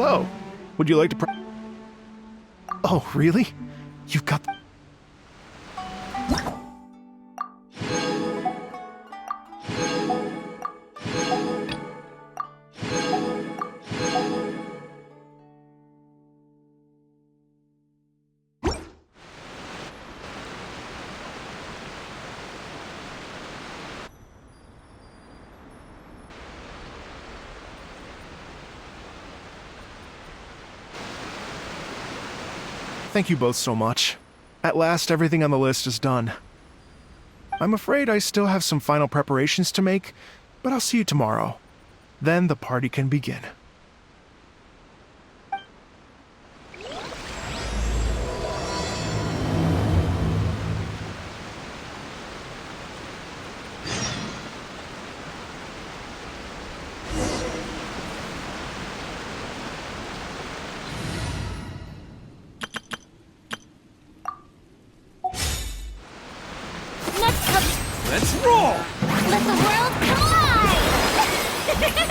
Hello. Would you like to Oh, really? You've got... Thank you both so much. At last, everything on the list is done. I'm afraid I still have some final preparations to make, but I'll see you tomorrow. Then the party can begin. Let's roll! Let the world collide! Get it!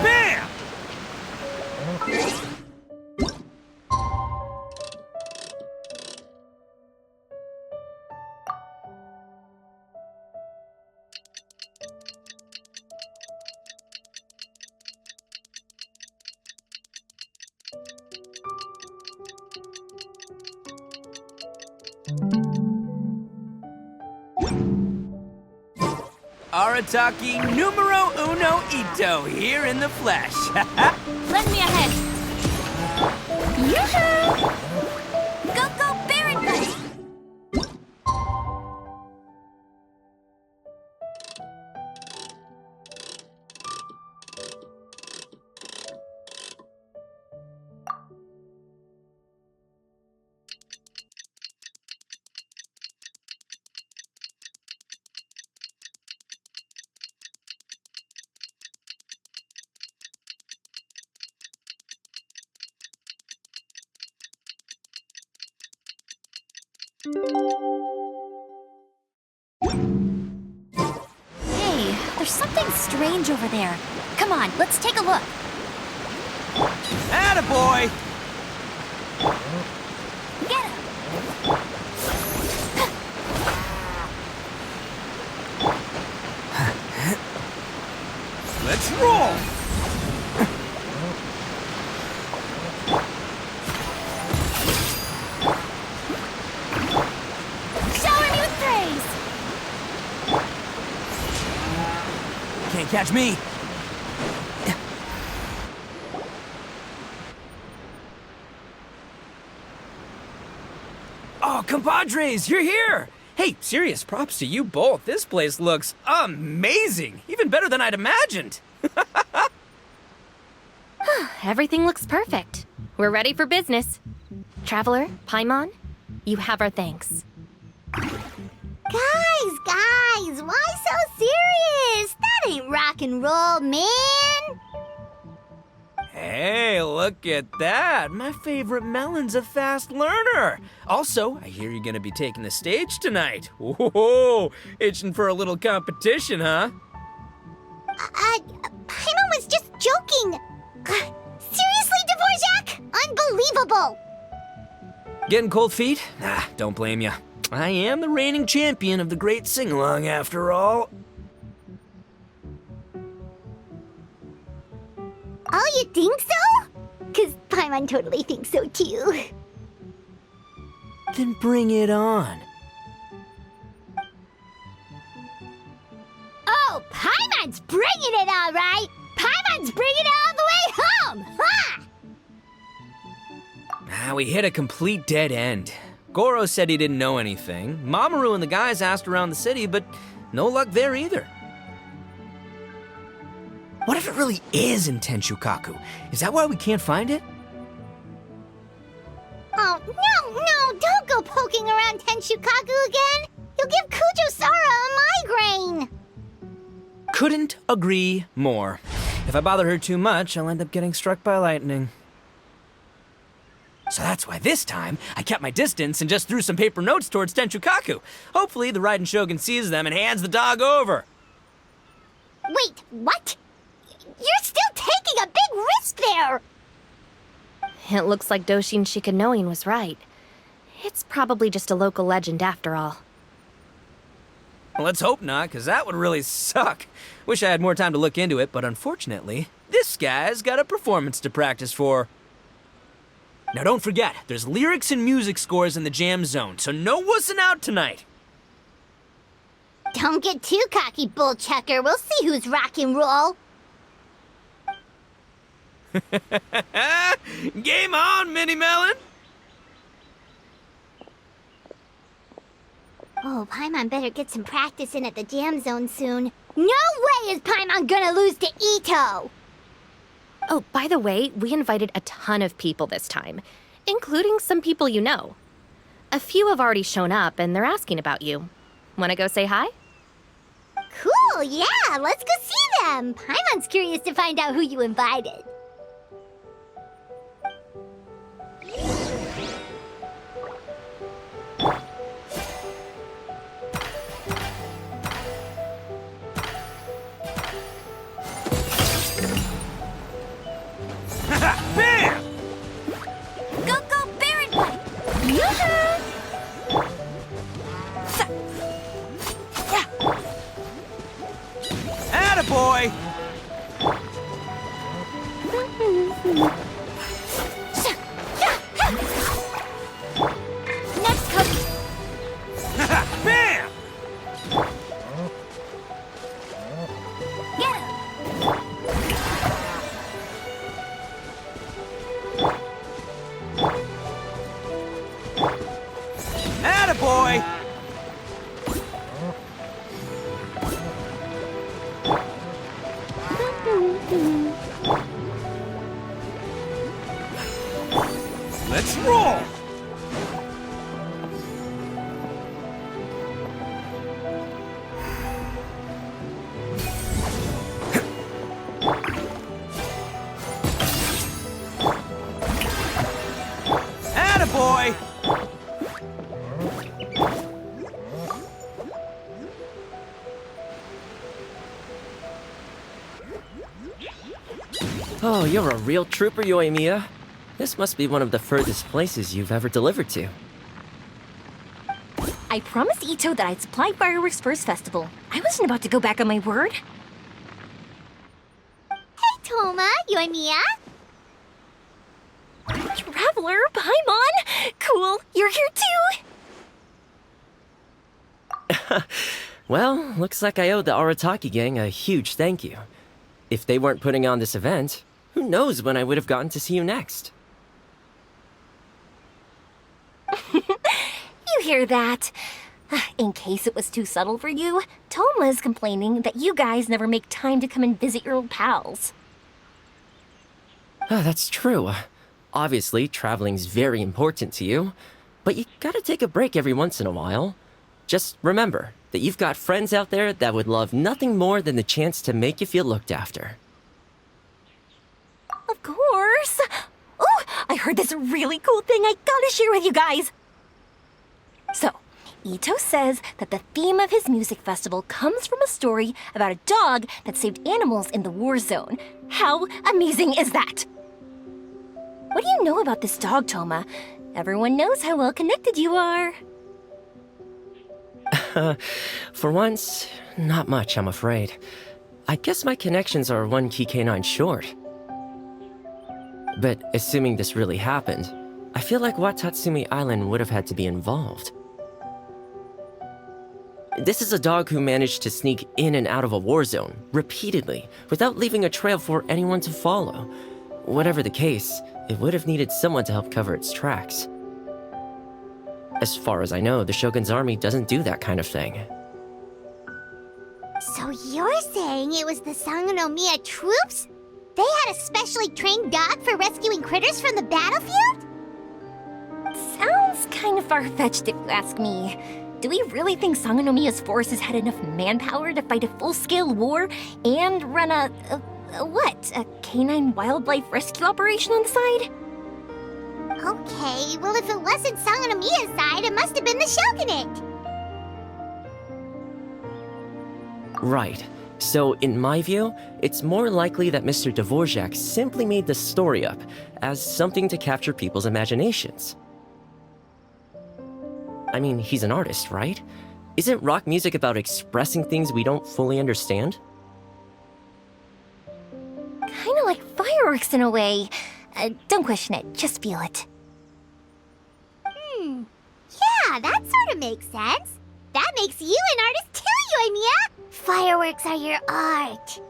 Bam! Arataki numero uno Ito here in the flesh. Lend me a hand. Yoo-hoo! Go, go, Baron Buddy! Hey, there's something strange over there. Come on, let's take a look. Attaboy! Get him! Let's roll! Shower me with praise! Can't catch me. Oh, compadres, you're here! Hey, serious props to you both. This place looks amazing. Even better than I'd imagined. Everything looks perfect. We're ready for business. Traveler, Paimon, you have our thanks. Guys, why so serious? That ain't rock and roll, man! Hey, look at that. My favorite melon's a fast learner. Also, I hear you're gonna be taking the stage tonight. Whoa, itching for a little competition, huh? Paimon was just joking! Seriously, Dvorak? Unbelievable! Getting cold feet? Nah, don't blame ya. I am the reigning champion of the great sing-along after all. Oh, you think so? 'Cause Paimon totally thinks so too. Then bring it on. Oh, Paimon's bringing it all right! Paimon's bringing it all the way home! Ha! We hit a complete dead end. Goro said he didn't know anything. Mamoru and the guys asked around the city, but no luck there either. What if it really is in Tenshukaku? Is that why we can't find it? Oh, no, don't go go poking around Tenshukaku again? You'll give Kujo-Sara a migraine! Couldn't agree more. If I bother her too much, I'll end up getting struck by lightning. So that's why this time, I kept my distance and just threw some paper notes towards Tenshukaku. Hopefully, the Raiden Shogun sees them and hands the dog over. Wait, what? You're still taking a big risk there! It looks like Doshin Shikanoin was right. It's probably just a local legend after all. Well, let's hope not, because that would really suck. Wish I had more time to look into it, but unfortunately, this guy's got a performance to practice for. Now don't forget, there's lyrics and music scores in the jam zone, so no wussing out tonight. Don't get too cocky, Bullchucker. We'll see who's rock and roll. Game on, Mini Melon! Oh, Paimon better get some practice in at the jam zone soon. No way is Paimon gonna lose to Ito! Oh, by the way, we invited a ton of people this time, including some people you know. A few have already shown up and they're asking about you. Wanna go say hi? Cool, yeah, let's go see them. Paimon's curious to find out who you invited. Bam! Go, Baron Boy! Yoo-hoo! Attaboy! Next coach! Bam! Get him! Attaboy! Let's roll! Attaboy! Oh, you're a real trooper, Yoimiya. This must be one of the furthest places you've ever delivered to. I promised Ito that I'd supply fireworks for his festival. I wasn't about to go back on my word. Hey, Toma, Yoimiya. Traveler, Paimon! Cool, you're here too! Well, looks like I owe the Arataki gang a huge thank you. If they weren't putting on this event, who knows when I would have gotten to see you next. You hear that? In case it was too subtle for you, Toma's complaining that you guys never make time to come and visit your old pals. That's true. Obviously, traveling's very important to you, but you gotta take a break every once in a while. Just remember that you've got friends out there that would love nothing more than the chance to make you feel looked after. Of course! Oh, I heard this really cool thing I gotta share with you guys! So, Ito says that the theme of his music festival comes from a story about a dog that saved animals in the war zone. How amazing is that? What do you know about this dog, Toma? Everyone knows how well connected you are. For once, not much, I'm afraid. I guess my connections are one key canine short. But assuming this really happened, I feel like Watatsumi Island would have had to be involved. This is a dog who managed to sneak in and out of a war zone, repeatedly, without leaving a trail for anyone to follow. Whatever the case, it would have needed someone to help cover its tracks. As far as I know, the Shogun's army doesn't do that kind of thing. So you're saying it was the Sangonomiya troops? They had a specially trained dog for rescuing critters from the battlefield? Sounds kind of far-fetched if you ask me. Do we really think Sangonomiya's forces had enough manpower to fight a full-scale war and run a canine wildlife rescue operation on the side? Okay, well, if it wasn't Sangonomiya's side, it must have been the Shogunate. Right. So, in my view, it's more likely that Mr. Dvorak simply made the story up as something to capture people's imaginations. I mean, he's an artist, right? Isn't rock music about expressing things we don't fully understand? Kinda like fireworks in a way. Don't question it, just feel it. Yeah, that sort of makes sense. That makes you an artist too, Yoimiya. Fireworks are your art.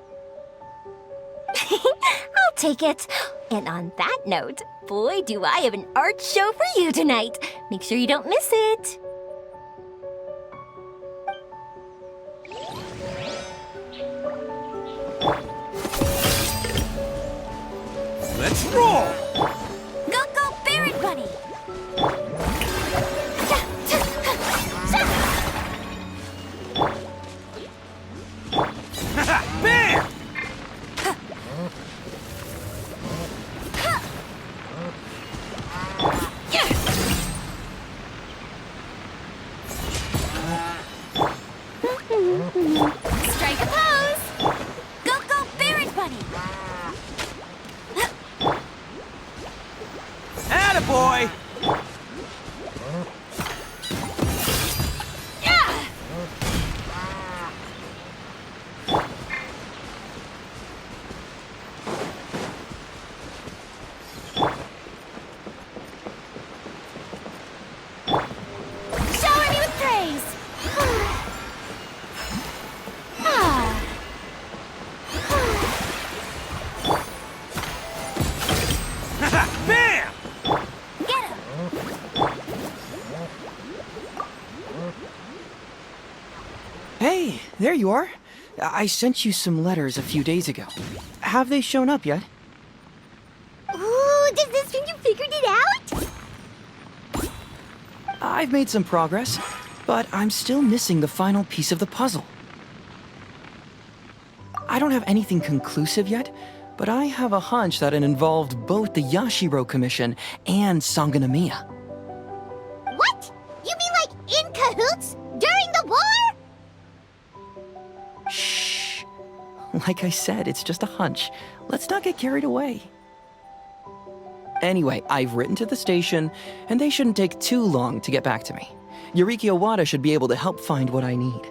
I'll take it. And on that note, boy, do I have an art show for you tonight. Make sure you don't miss it. Let's roll! Go, Barret Bunny! Bam! Strike a pose! Go, Barret Bunny! Attaboy! Shower me with praise! Bam! Get him! Hey, there you are. I sent you some letters a few days ago. Have they shown up yet? Ooh, does this mean you figured it out? I've made some progress, but I'm still missing the final piece of the puzzle. I don't have anything conclusive yet, but I have a hunch that it involved both the Yashiro Commission and Sangonomiya. What? You mean like in cahoots? During the war? Shh. Like I said, it's just a hunch. Let's not get carried away. Anyway, I've written to the station, and they shouldn't take too long to get back to me. Yuriki Owada should be able to help find what I need.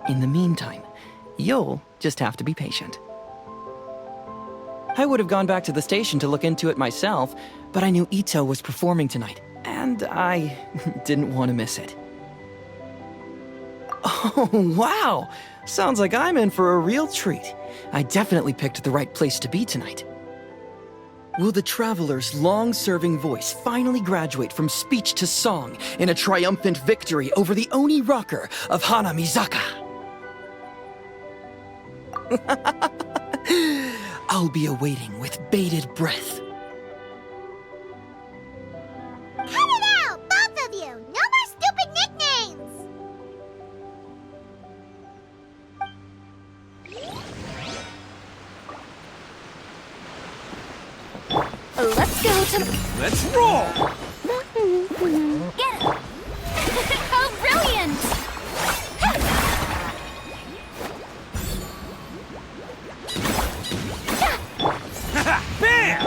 In the meantime, you'll just have to be patient. I would have gone back to the station to look into it myself, but I knew Ito was performing tonight, and I didn't want to miss it. Oh, wow! Sounds like I'm in for a real treat. I definitely picked the right place to be tonight. Will the Traveler's long-serving voice finally graduate from speech to song in a triumphant victory over the Oni rocker of Hanamizaka? I'll be awaiting with bated breath. Cut it out, both of you! No more stupid nicknames! Let's go to... Let's roll! Get him! Oh, brilliant! Bam!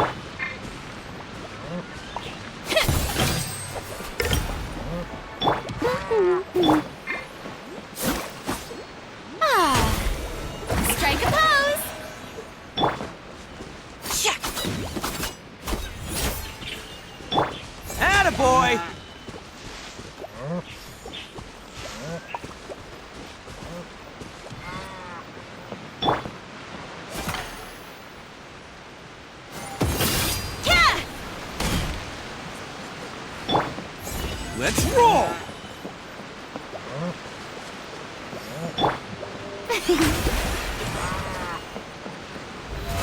Strike a pose! Attaboy! Yeah! Let's roll!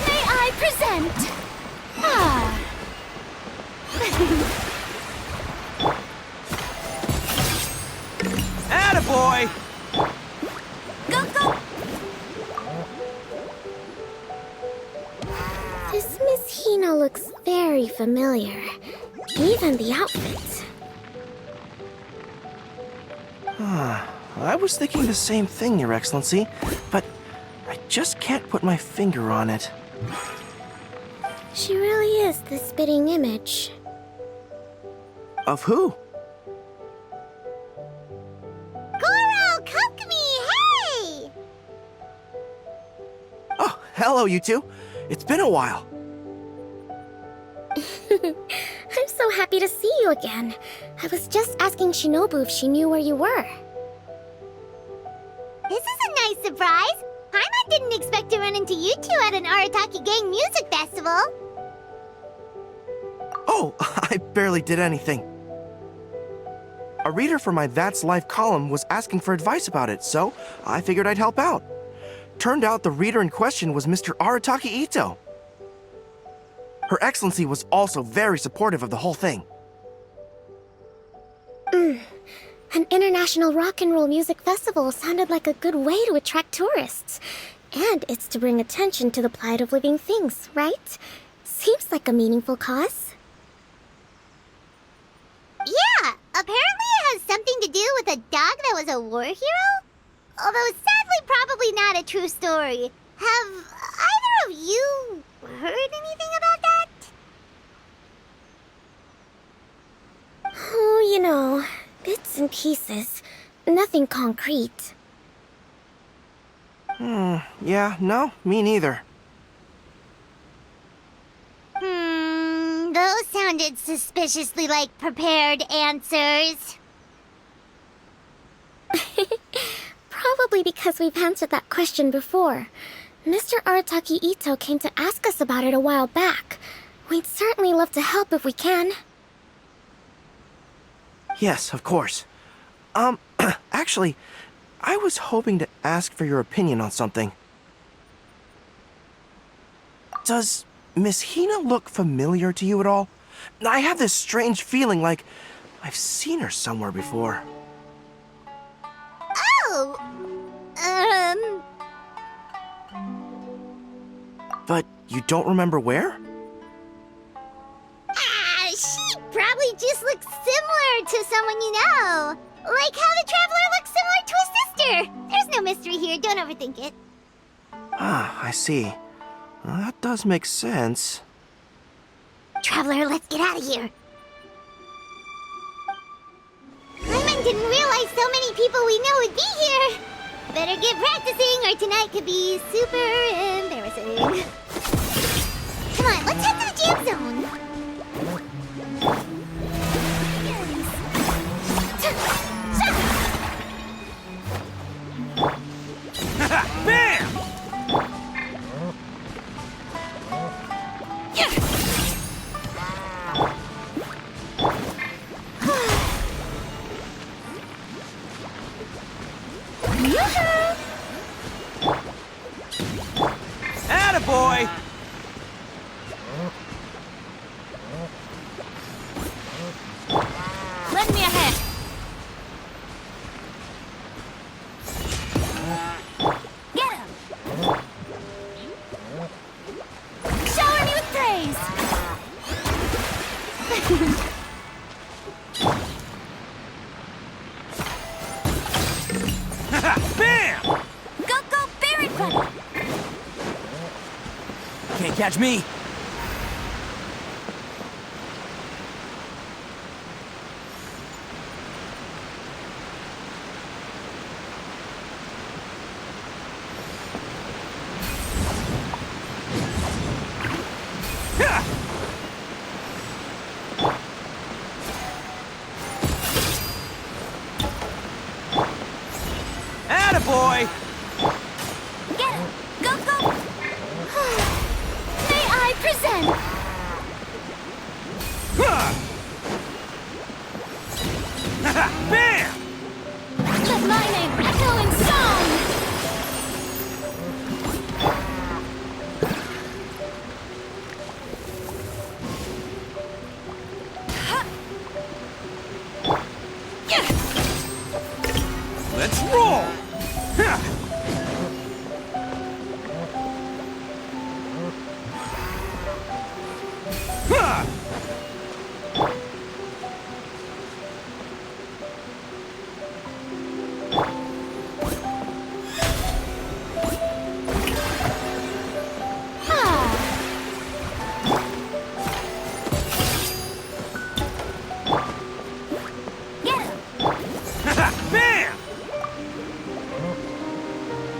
May I present? Ah. Attaboy! Go, go! This Miss Hina looks very familiar. Even the outfit. I was thinking the same thing, Your Excellency, but I just can't put my finger on it. She really is the spitting image. Of who? Goro, Kokumi, hey! Oh, hello, you two. It's been a while. I'm so happy to see you again. I was just asking Shinobu if she knew where you were. This is a nice surprise. Paimon didn't expect to run into you two at an Arataki Gang music festival. Oh, I barely did anything. A reader for my That's Life column was asking for advice about it, so I figured I'd help out. Turned out the reader in question was Mr. Arataki Ito. Her Excellency was also very supportive of the whole thing. An international rock and roll music festival sounded like a good way to attract tourists. And it's to bring attention to the plight of living things, right? Seems like a meaningful cause. Yeah, apparently it has something to do with a dog that was a war hero? Although sadly probably not a true story. Have either of you heard anything about that? Oh, you know, bits and pieces. Nothing concrete. Yeah, no, me neither. Those sounded suspiciously like prepared answers. Probably because we've answered that question before. Mr. Arataki Ito came to ask us about it a while back. We'd certainly love to help if we can. Yes, of course. Actually, I was hoping to ask for your opinion on something. Does Miss Hina look familiar to you at all? I have this strange feeling like I've seen her somewhere before. Oh! But you don't remember where? She probably just looks similar to someone you know. Like how the Traveler looks similar to his sister. There's no mystery here, don't overthink it. Ah, I see. Well, that does make sense. Traveler, let's get out of here. Paimon didn't realize so many people we know would be here. Better get practicing or tonight could be super embarrassing. Come on, let's head to the jam zone. Bam! Attaboy! Lend me a hand. Get him! Shower me with praise! Bam! Go, go, Berry Bunny! Can't catch me. Attaboy! Get him! Go, go! May I present? Bam! Let my name echo in song! Let's roll! Bam!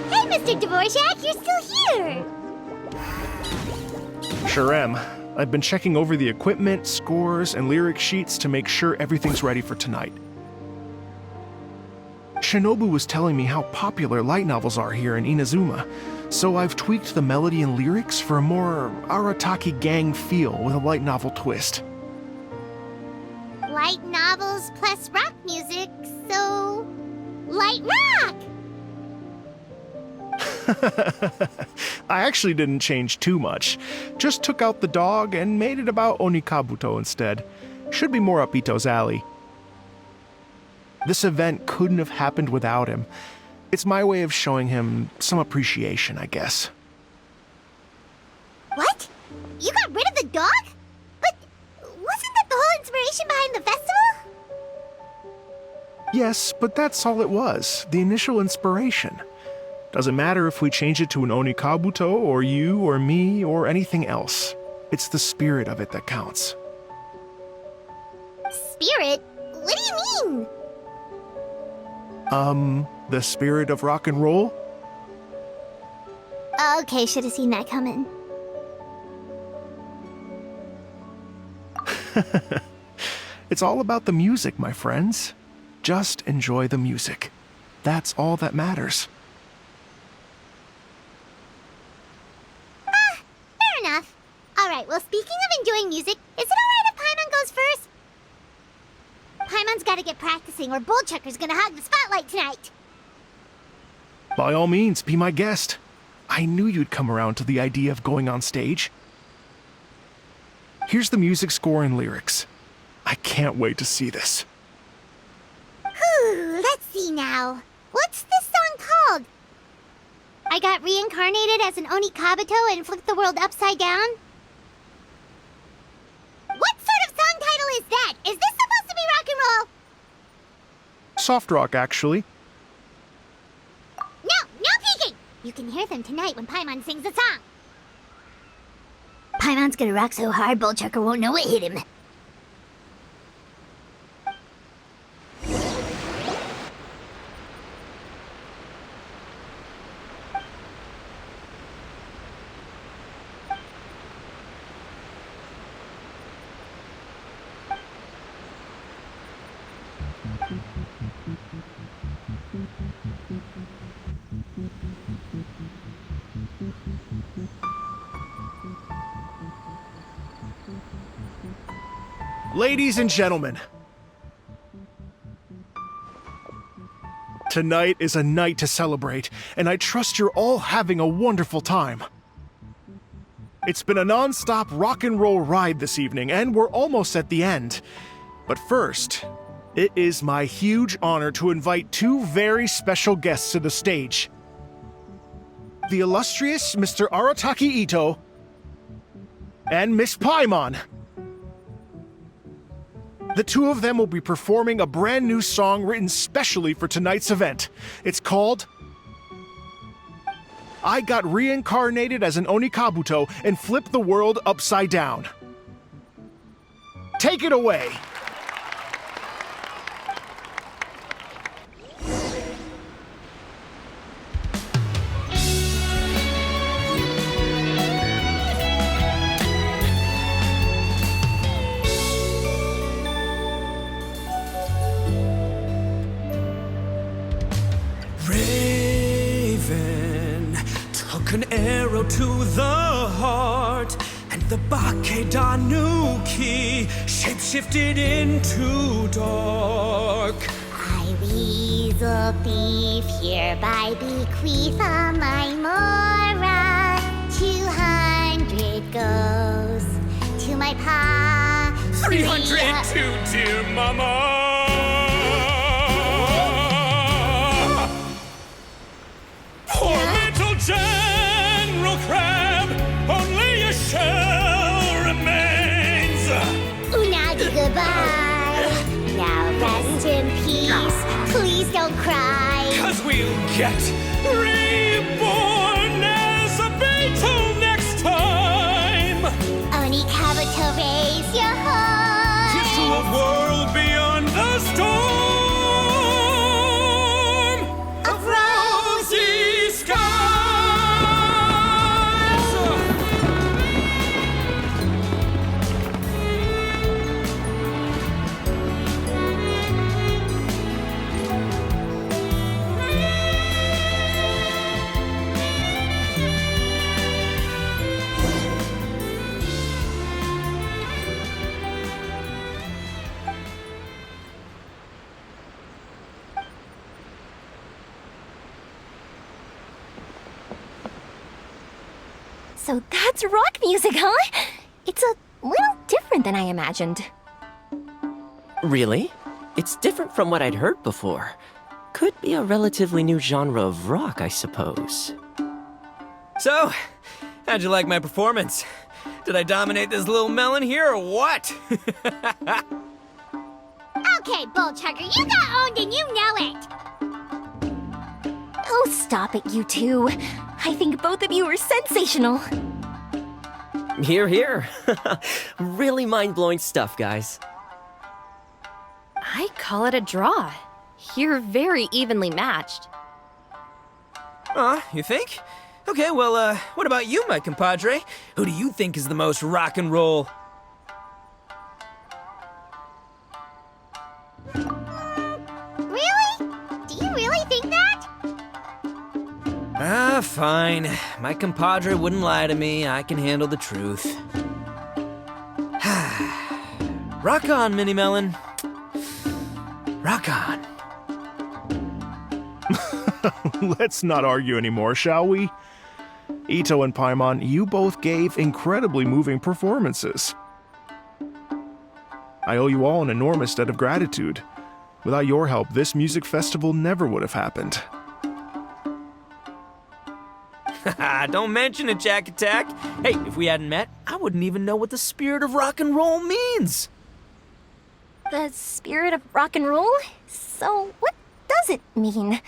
Hey, Mr. Dvorak, you're still here! Sure am. I've been checking over the equipment, scores, and lyric sheets to make sure everything's ready for tonight. Shinobu was telling me how popular light novels are here in Inazuma, so I've tweaked the melody and lyrics for a more Arataki gang feel with a light novel twist. Light novels plus rock music, so... light rock! I actually didn't change too much. Just took out the dog and made it about Onikabuto instead. Should be more up Ito's alley. This event couldn't have happened without him. It's my way of showing him some appreciation, I guess. What? You got rid of the dog? But wasn't that the whole inspiration behind the festival? Yes, but that's all it was. The initial inspiration. Doesn't matter if we change it to an Onikabuto, or you, or me, or anything else. It's the spirit of it that counts. Spirit? What do you mean? The spirit of rock and roll? Okay, should have seen that coming. It's all about the music, my friends. Just enjoy the music. That's all that matters. Fair enough. Alright, well, speaking of enjoying music, is it alright if Paimon goes first? Paimon's gotta get practicing, or Bullchucker's gonna hog the spotlight tonight. By all means, be my guest. I knew you'd come around to the idea of going on stage. Here's the music score and lyrics. I can't wait to see this. Whew, let's see now. What's this song called? I got reincarnated as an Onikabuto and flipped the world upside down? What sort of song title is that? Is this supposed to be rock and roll? Soft rock, actually. No peeking! You can hear them tonight when Paimon sings the song. Paimon's gonna rock so hard, Bullchucker won't know it hit him. Ladies and gentlemen, tonight is a night to celebrate, and I trust you're all having a wonderful time. It's been a non-stop rock and roll ride this evening, and we're almost at the end. But first, it is my huge honor to invite two very special guests to the stage. The illustrious Mr. Arataki Ito and Miss Paimon. The two of them will be performing a brand new song written specially for tonight's event. It's called I Got Reincarnated as an Onikabuto and Flipped the World Upside Down. Take it away! Raven took an arrow to the heart, and the Bakedanuki shapeshifted into dark. I, weasel thief, hereby bequeath all my mora. 200 goes to my pa. 300 to dear mama. don't cry. 'Cause we'll get reborn as a Beetle next time! Oni Kabuto, raise your heart. To a world beyond the storm of rosy skies! So that's rock music, huh? It's a little different than I imagined. Really? It's different from what I'd heard before. Could be a relatively new genre of rock, I suppose. So, how'd you like my performance? Did I dominate this little melon here or what? Okay, Bull Chugger, you got owned and you know it. Oh, stop it, you two. I think both of you are sensational. Here, here. Really mind-blowing stuff, guys. I call it a draw. You're very evenly matched. You think? Okay, well, what about you, my compadre? Who do you think is the most rock and roll? Really? Do you really think that? Fine. My compadre wouldn't lie to me. I can handle the truth. Rock on, Mini Melon. Rock on. Let's not argue anymore, shall we? Ito and Paimon, you both gave incredibly moving performances. I owe you all an enormous debt of gratitude. Without your help, this music festival never would have happened. Don't mention it, Jack Attack. Hey, if we hadn't met, I wouldn't even know what the spirit of rock and roll means. The spirit of rock and roll? So, what does it mean?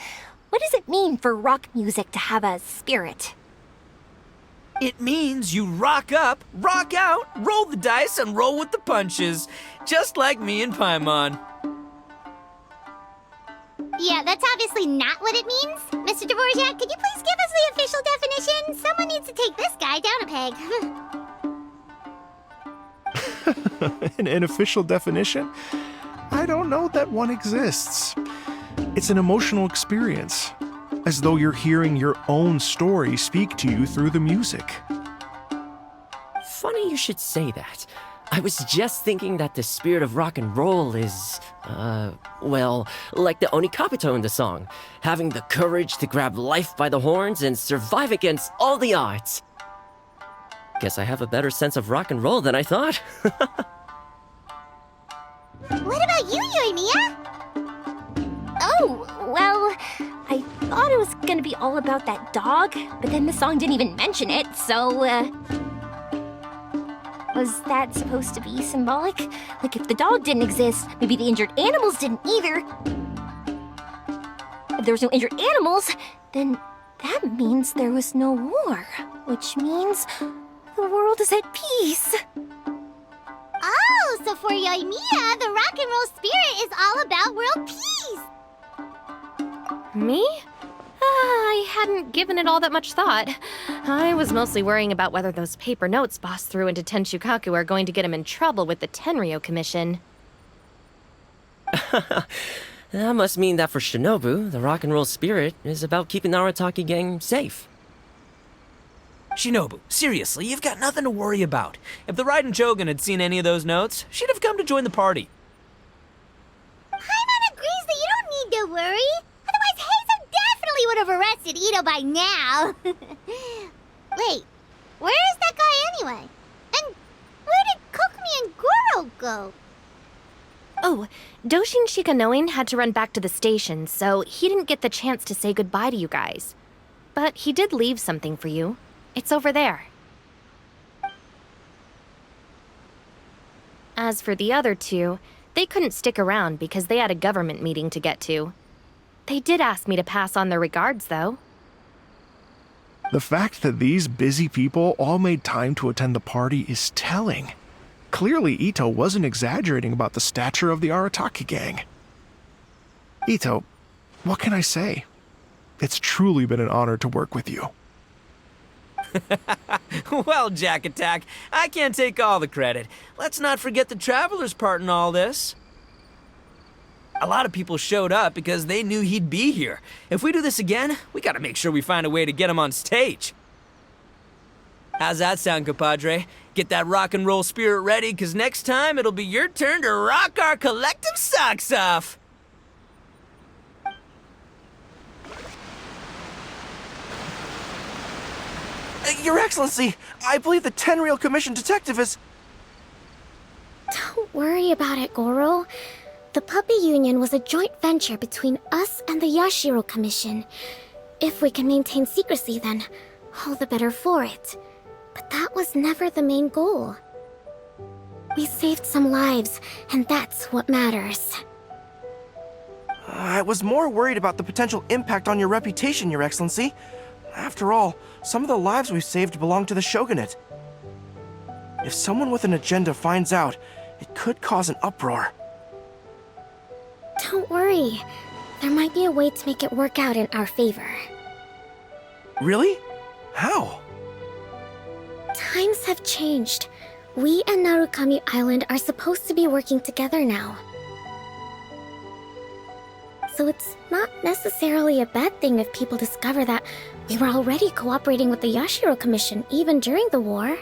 What does it mean for rock music to have a spirit? It means you rock up, rock out, roll the dice, and roll with the punches. Just like me and Paimon. Yeah, that's obviously not what it means. Mr. Dvorak, could you please give us the official definition? Someone needs to take this guy down a peg. An official definition? I don't know that one exists. It's an emotional experience, as though you're hearing your own story speak to you through the music. Funny you should say that. I was just thinking that the spirit of rock and roll is, well, like the Oni Kabuto in the song, having the courage to grab life by the horns and survive against all the odds. Guess I have a better sense of rock and roll than I thought. What about you, Yoimiya? Oh, well, I thought it was gonna be all about that dog, but then the song didn't even mention it, so, was that supposed to be symbolic? Like, if the dog didn't exist, maybe the injured animals didn't either. If there was no injured animals, then that means there was no war, which means the world is at peace. Oh, so for Yoimiya, the rock and roll spirit is all about world peace. Me? I hadn't given it all that much thought. I was mostly worrying about whether those paper notes Boss threw into Tenshukaku are going to get him in trouble with the Tenryo Commission. That must mean that for Shinobu, the rock and roll spirit is about keeping the Arataki gang safe. Shinobu, seriously, you've got nothing to worry about. If the Raiden Chogan had seen any of those notes, she'd have come to join the party. Paimon agrees that you don't need to worry. Otherwise, Heizo definitely would have arrested Ito by now. Wait, where is that guy anyway? And where did Kokumi and Goro go? Oh, Doshin Shikanoin had to run back to the station, so he didn't get the chance to say goodbye to you guys. But he did leave something for you. It's over there. As for the other two, they couldn't stick around because they had a government meeting to get to. They did ask me to pass on their regards, though. The fact that these busy people all made time to attend the party is telling. Clearly, Ito wasn't exaggerating about the stature of the Arataki gang. Ito, what can I say? It's truly been an honor to work with you. Well, Jack Attack, I can't take all the credit. Let's not forget the Traveler's part in all this. A lot of people showed up because they knew he'd be here. If we do this again, we gotta make sure we find a way to get him on stage. How's that sound, compadre? Get that rock and roll spirit ready, because next time it'll be your turn to rock our collective socks off. Your Excellency, I believe the Tenryou Commission detective is... Don't worry about it, Goro. The Puppy Union was a joint venture between us and the Yashiro Commission. If we can maintain secrecy, then all the better for it. But that was never the main goal. We saved some lives, and that's what matters. I was more worried about the potential impact on your reputation, Your Excellency. After all, some of the lives we've saved belong to the Shogunate. If someone with an agenda finds out, it could cause an uproar. Don't worry. There might be a way to make it work out in our favor. Really? How? Times have changed. We and Narukami Island are supposed to be working together now. So it's not necessarily a bad thing if people discover that we were already cooperating with the Yashiro Commission even during the war.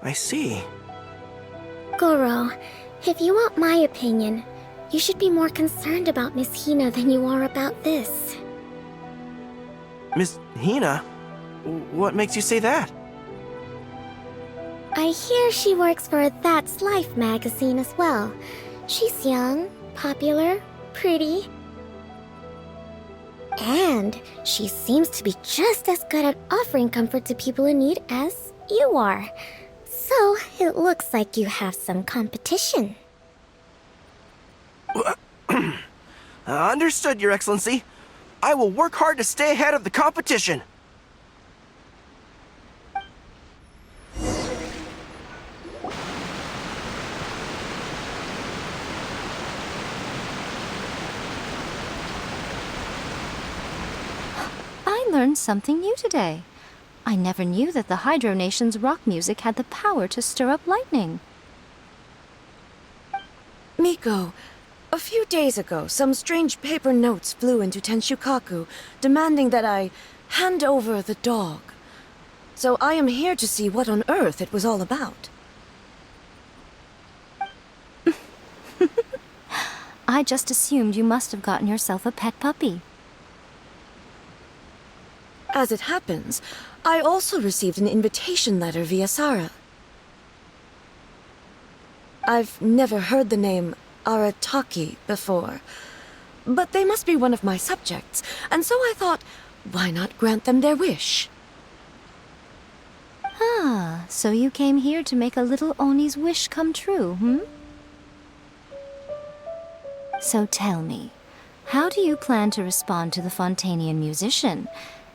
I see. Goro, if you want my opinion, you should be more concerned about Miss Hina than you are about this. Miss Hina? What makes you say that? I hear she works for That's Life magazine as well. She's young, popular, pretty. And she seems to be just as good at offering comfort to people in need as you are. So it looks like you have some competition. Understood, Your Excellency. I will work hard to stay ahead of the competition. I learned something new today. I never knew that the Hydro Nation's rock music had the power to stir up lightning. Miko, a few days ago, some strange paper notes flew into Tenshukaku, demanding that I hand over the dog. So I am here to see what on earth it was all about. I just assumed you must have gotten yourself a pet puppy. As it happens, I also received an invitation letter via Sara. I've never heard the name Arataki before, but they must be one of my subjects, and so I thought, why not grant them their wish? Ah, so you came here to make a little Oni's wish come true, hmm? So tell me, how do you plan to respond to the Fontanian musician?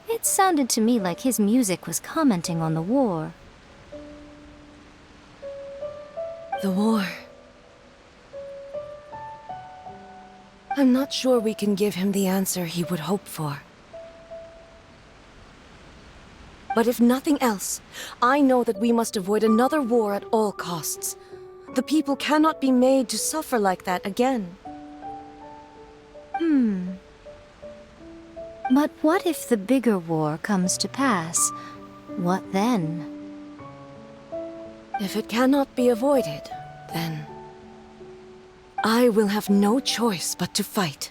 It sounded to me like his music was commenting on the war. The war. I'm not sure we can give him the answer he would hope for. But if nothing else, I know that we must avoid another war at all costs. The people cannot be made to suffer like that again. But what if the bigger war comes to pass? What then? If it cannot be avoided, then I will have no choice but to fight.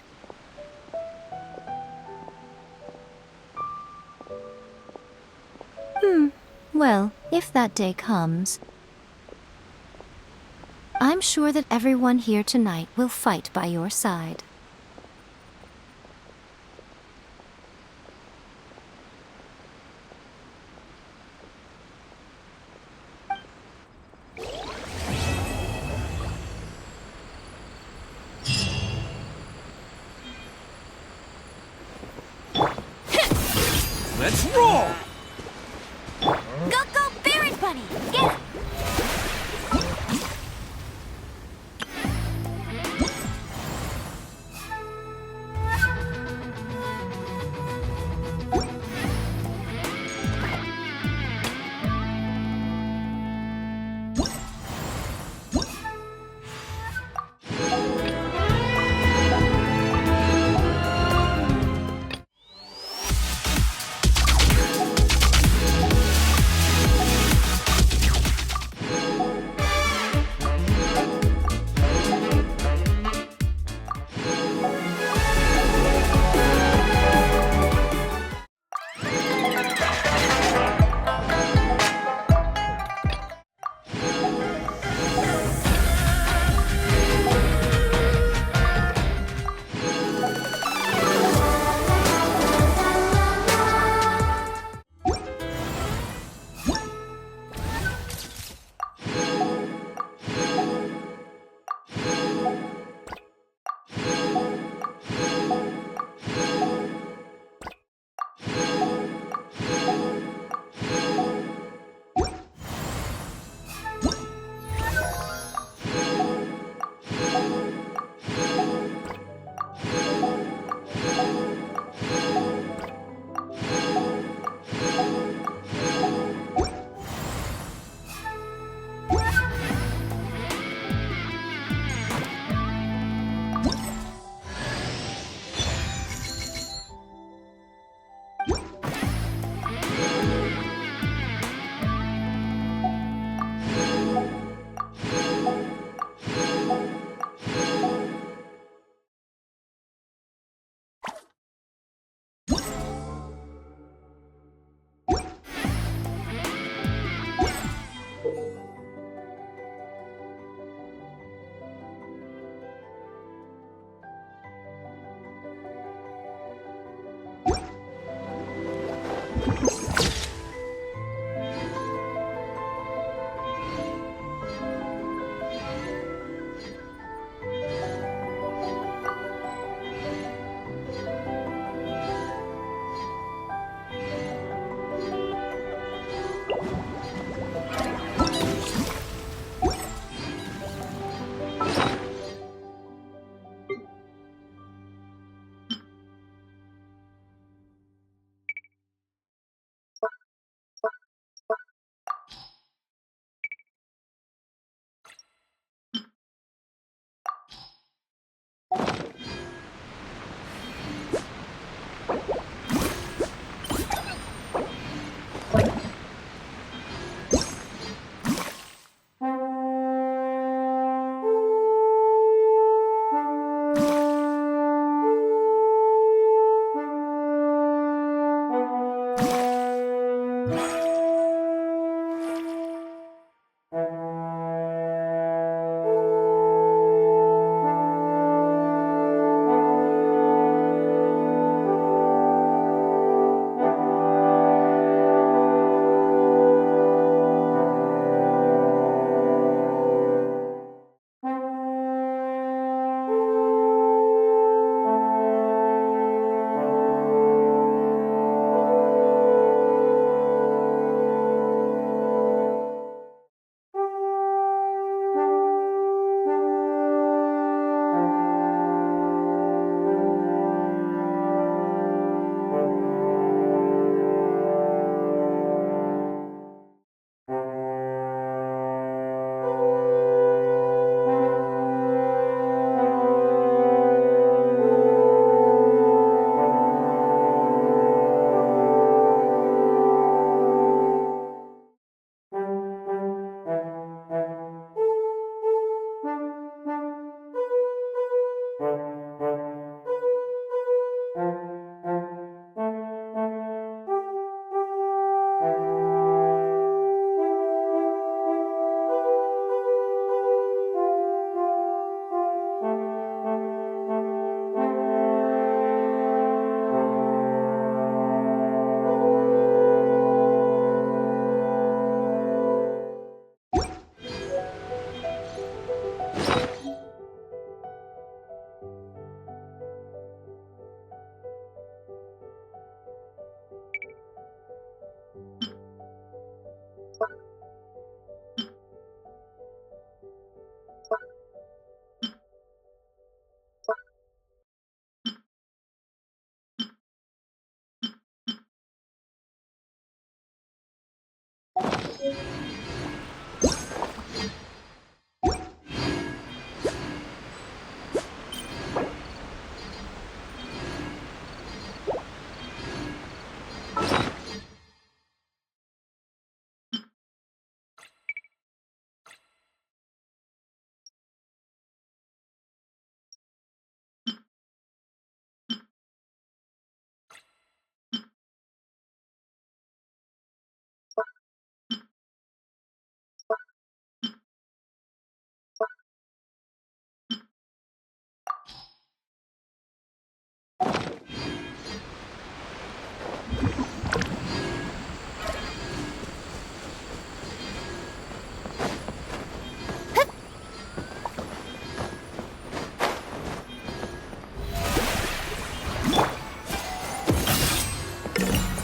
Well, if that day comes, I'm sure that everyone here tonight will fight by your side. Let's roll! Go, Barrett Bunny! Get him!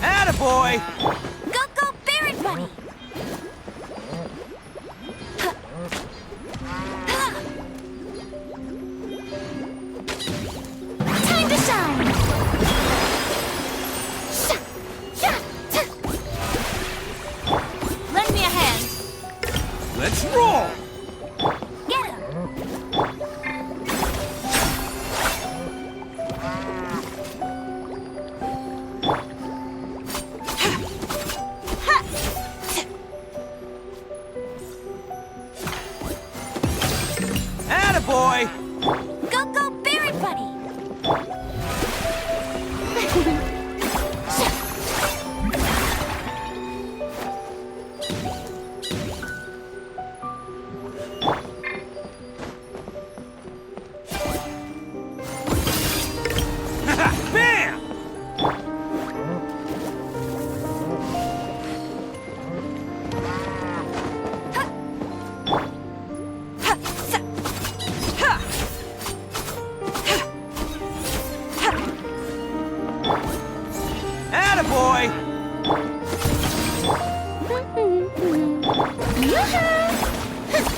Attaboy! Go, go, Barrett Bunny! Time to shine! Lend me a hand. Let's roll! Get him! Attaboy! Go, go, Barrett Bunny! Bam! Attaboy! Yoo-hoo!